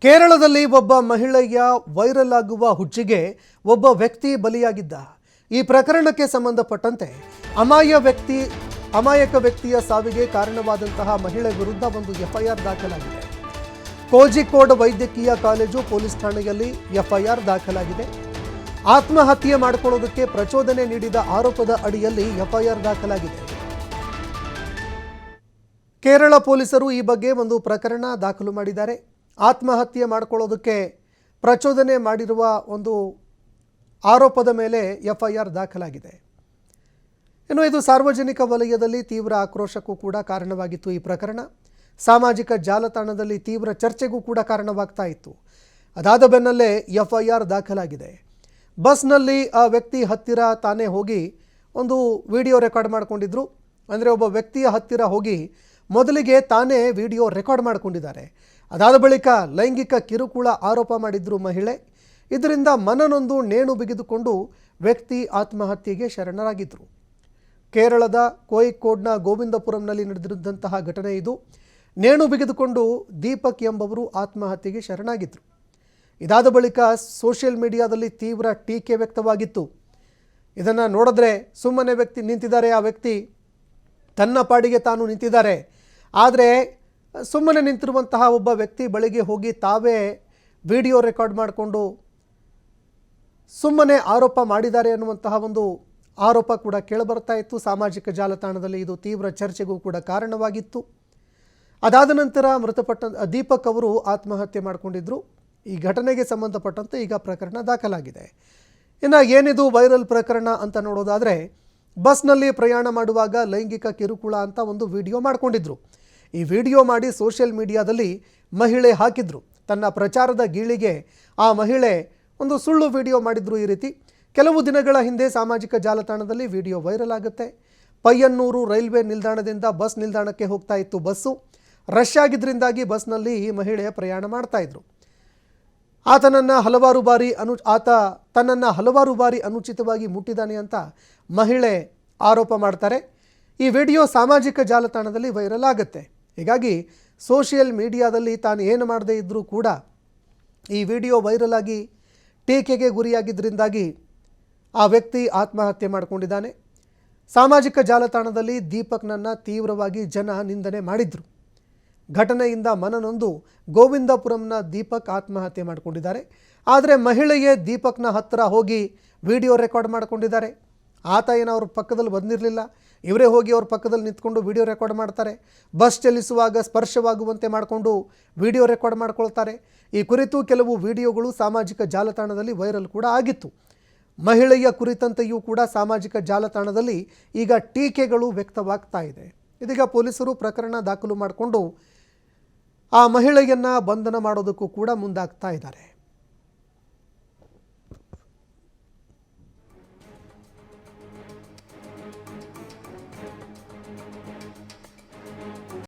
ಕೇರಳದಲ್ಲಿ ಒಬ್ಬ ಮಹಿಳೆಯ ವೈರಲ್ ಆಗುವ ಹುಚ್ಚಿಗೆ ಒಬ್ಬ ವ್ಯಕ್ತಿ ಬಲಿಯಾಗಿದ್ದ. ಈ ಪ್ರಕರಣಕ್ಕೆ ಸಂಬಂಧಪಟ್ಟಂತೆ ಅಮಾಯಕ ವ್ಯಕ್ತಿಯ ಸಾವಿಗೆ ಕಾರಣವಾದಂತಹ ಮಹಿಳೆ ವಿರುದ್ಧ ಒಂದು ಎಫ್ಐಆರ್ ದಾಖಲಾಗಿದೆ. ಕೋಜಿಕೋಡ್ ವೈದ್ಯಕೀಯ ಕಾಲೇಜು ಪೊಲೀಸ್ ಠಾಣೆಯಲ್ಲಿ ಎಫ್ಐಆರ್ ದಾಖಲಾಗಿದೆ. ಆತ್ಮಹತ್ಯೆ ಮಾಡಿಕೊಳ್ಳೋದಕ್ಕೆ ಪ್ರಚೋದನೆ ನೀಡಿದ ಆರೋಪದ ಅಡಿಯಲ್ಲಿ ಎಫ್ಐಆರ್ ದಾಖಲಾಗಿದೆ. ಕೇರಳ ಪೊಲೀಸರು ಈ ಬಗ್ಗೆ ಒಂದು ಪ್ರಕರಣ ದಾಖಲು ಮಾಡಿದ್ದಾರೆ. ಆತ್ಮಹತ್ಯೆ ಮಾಡಿಕೊಳ್ಳೋದಕ್ಕೆ ಪ್ರಚೋದನೆ ಮಾಡಿರುವ ಒಂದು ಆರೋಪದ ಮೇಲೆ ಎಫ್ಐಆರ್ ದಾಖಲಾಗಿದೆ. ಇನ್ನು ಇದು ಸಾರ್ವಜನಿಕ ವಲಯದಲ್ಲಿ ತೀವ್ರ ಆಕ್ರೋಶಕ್ಕೂ ಕೂಡ ಕಾರಣವಾಗಿತ್ತು. ಈ ಪ್ರಕರಣ ಸಾಮಾಜಿಕ ಜಾಲತಾಣದಲ್ಲಿ ತೀವ್ರ ಚರ್ಚೆಗೂ ಕೂಡ ಕಾರಣವಾಗ್ತಾ ಇತ್ತು. ಅದಾದ ಬೆನ್ನಲ್ಲೇ ಎಫ್ಐಆರ್ ದಾಖಲಾಗಿದೆ. ಬಸ್ನಲ್ಲಿ ಆ ವ್ಯಕ್ತಿ ಹತ್ತಿರ ತಾನೇ ಹೋಗಿ ಒಂದು ವಿಡಿಯೋ ರೆಕಾರ್ಡ್ ಮಾಡಿಕೊಂಡಿದ್ರು. ಅಂದರೆ ಒಬ್ಬ ವ್ಯಕ್ತಿಯ ಹತ್ತಿರ ಹೋಗಿ ಮೊದಲಿಗೆ ತಾನೇ ವಿಡಿಯೋ ರೆಕಾರ್ಡ್ ಮಾಡಿಕೊಂಡಿದ್ದಾರೆ. ಅದಾದ ಬಳಿಕ ಲೈಂಗಿಕ ಕಿರುಕುಳ ಆರೋಪ ಮಾಡಿದ್ರು ಮಹಿಳೆ. ಇದರಿಂದ ಮನನೊಂದು ನೇಣು ಬಿಗಿದುಕೊಂಡು ವ್ಯಕ್ತಿ ಆತ್ಮಹತ್ಯೆಗೆ ಶರಣರಾಗಿದ್ದರು. ಕೇರಳದ ಕೋಯಿಕೋಡ್ನ ಗೋವಿಂದಪುರಂನಲ್ಲಿ ನಡೆದಿರುವಂತಹ ಘಟನೆ ಇದು. ನೇಣು ಬಿಗಿದುಕೊಂಡು ದೀಪಕ್ ಎಂಬವರು ಆತ್ಮಹತ್ಯೆಗೆ ಶರಣಾಗಿದ್ದರು. ಇದಾದ ಬಳಿಕ ಸೋಷಿಯಲ್ ಮೀಡಿಯಾದಲ್ಲಿ ತೀವ್ರ ಟೀಕೆ ವ್ಯಕ್ತವಾಗಿತ್ತು. ಇದನ್ನು ನೋಡಿದ್ರೆ ಸುಮ್ಮನೆ ವ್ಯಕ್ತಿ ನಿಂತಿದ್ದಾರೆ, ಆ ವ್ಯಕ್ತಿ ತನ್ನ ಪಾಡಿಗೆ ತಾನು ನಿಂತಿದ್ದಾರೆ. ಆದರೆ ಸುಮ್ಮನೆ ನಿಂತಿರುವಂತಹ ಒಬ್ಬ ವ್ಯಕ್ತಿ ಬಳಿಗೆ ಹೋಗಿ ತಾವೇ ವಿಡಿಯೋ ರೆಕಾರ್ಡ್ ಮಾಡಿಕೊಂಡು ಸುಮ್ಮನೆ ಆರೋಪ ಮಾಡಿದ್ದಾರೆ ಅನ್ನುವಂತಹ ಒಂದು ಆರೋಪ ಕೂಡ ಕೇಳಿಬರ್ತಾ ಇತ್ತು. ಸಾಮಾಜಿಕ ಜಾಲತಾಣದಲ್ಲಿ ಇದು ತೀವ್ರ ಚರ್ಚೆಗೂ ಕೂಡ ಕಾರಣವಾಗಿತ್ತು. ಅದಾದ ನಂತರ ಮೃತಪಟ್ಟ ದೀಪಕ್ ಅವರು ಆತ್ಮಹತ್ಯೆ ಮಾಡಿಕೊಂಡಿದ್ದರು. ಈ ಘಟನೆಗೆ ಸಂಬಂಧಪಟ್ಟಂತೆ ಈಗ ಪ್ರಕರಣ ದಾಖಲಾಗಿದೆ. ಇನ್ನು ಏನಿದು ವೈರಲ್ ಪ್ರಕರಣ ಅಂತ ನೋಡೋದಾದರೆ, ಬಸ್ನಲ್ಲಿ ಪ್ರಯಾಣ ಮಾಡುವಾಗ ಲೈಂಗಿಕ ಕಿರುಕುಳ ಅಂತ ಒಂದು ವಿಡಿಯೋ ಮಾಡಿಕೊಂಡಿದ್ರು. ಈ ವಿಡಿಯೋ ಮಾಡಿ ಸೋಷಿಯಲ್ ಮೀಡಿಯಾದಲ್ಲಿ ಮಹಿಳೆ ಹಾಕಿದ್ರು. ತನ್ನ ಪ್ರಚಾರದ ಗೀಳಿಗೆ ಆ ಮಹಿಳೆ ಒಂದು ಸುಳ್ಳು ವಿಡಿಯೋ ಮಾಡಿದ್ರು. ಈ ರೀತಿ ಕೆಲವು ದಿನಗಳ ಹಿಂದೆ ಸಾಮಾಜಿಕ ಜಾಲತಾಣದಲ್ಲಿ ವಿಡಿಯೋ ವೈರಲ್ ಆಗುತ್ತೆ. ಪಯ್ಯನ್ನೂರು ರೈಲ್ವೆ ನಿಲ್ದಾಣದಿಂದ ಬಸ್ ನಿಲ್ದಾಣಕ್ಕೆ ಹೋಗ್ತಾ ಇತ್ತು ಬಸ್ಸು. ರಶ್ ಆಗಿದ್ದರಿಂದಾಗಿ ಬಸ್ನಲ್ಲಿ ಈ ಮಹಿಳೆ ಪ್ರಯಾಣ ಮಾಡ್ತಾ ಇದ್ರು. ಆತ ತನ್ನನ್ನು ಹಲವಾರು ಬಾರಿ ಅನುಚಿತವಾಗಿ ಮುಟ್ಟಿದ್ದಾನೆ ಅಂತ ಮಹಿಳೆ ಆರೋಪ ಮಾಡ್ತಾರೆ. ಈ ವಿಡಿಯೋ ಸಾಮಾಜಿಕ ಜಾಲತಾಣದಲ್ಲಿ ವೈರಲ್ ಆಗುತ್ತೆ. ಹೀಗಾಗಿ ಸೋಷಿಯಲ್ ಮೀಡಿಯಾದಲ್ಲಿ ತಾನು ಏನು ಮಾಡದೇ ಇದ್ದರೂ ಕೂಡ ಈ ವಿಡಿಯೋ ವೈರಲ್ ಆಗಿ ಟೀಕೆಗೆ ಗುರಿಯಾಗಿದ್ದರಿಂದಾಗಿ ಆ ವ್ಯಕ್ತಿ ಆತ್ಮಹತ್ಯೆ ಮಾಡಿಕೊಂಡಿದ್ದಾನೆ. ಸಾಮಾಜಿಕ ಜಾಲತಾಣದಲ್ಲಿ ದೀಪಕ್ನನ್ನು ತೀವ್ರವಾಗಿ ಜನ ನಿಂದನೆ ಮಾಡಿದರು. ಘಟನೆಯಿಂದ ಮನನೊಂದು ಗೋವಿಂದಪುರಂನ ದೀಪಕ್ ಆತ್ಮಹತ್ಯೆ ಮಾಡಿಕೊಂಡಿದ್ದಾರೆ. ಆದರೆ ಮಹಿಳೆಯೇ ದೀಪಕ್ನ ಹತ್ತಿರ ಹೋಗಿ ವಿಡಿಯೋ ರೆಕಾರ್ಡ್ ಮಾಡಿಕೊಂಡಿದ್ದಾರೆ. ಆತ ಏನೋ ಅವ್ರ ಪಕ್ಕದಲ್ಲಿ ಬಂದಿರಲಿಲ್ಲ, ಇವರೇ ಹೋಗಿ ಅವ್ರ ಪಕ್ಕದಲ್ಲಿ ನಿಂತ್ಕೊಂಡು ವಿಡಿಯೋ ರೆಕಾರ್ಡ್ ಮಾಡ್ತಾರೆ. ಬಸ್ ಚಲಿಸುವಾಗ ಸ್ಪರ್ಶವಾಗುವಂತೆ ಮಾಡಿಕೊಂಡು ವಿಡಿಯೋ ರೆಕಾರ್ಡ್ ಮಾಡ್ಕೊಳ್ತಾರೆ. ಈ ಕುರಿತು ಕೆಲವು ವಿಡಿಯೋಗಳು ಸಾಮಾಜಿಕ ಜಾಲತಾಣದಲ್ಲಿ ವೈರಲ್ ಕೂಡ ಆಗಿತ್ತು. ಮಹಿಳೆಯ ಕುರಿತಂತೆಯೂ ಕೂಡ ಸಾಮಾಜಿಕ ಜಾಲತಾಣದಲ್ಲಿ ಈಗ ಟೀಕೆಗಳು ವ್ಯಕ್ತವಾಗ್ತಾ ಇದೆ. ಇದೀಗ ಪೊಲೀಸರು ಪ್ರಕರಣ ದಾಖಲು ಮಾಡಿಕೊಂಡು ಆ ಮಹಿಳೆಯನ್ನು ಬಂಧನ ಮಾಡೋದಕ್ಕೂ ಕೂಡ ಮುಂದಾಗ್ತಾ ಇದ್ದಾರೆ.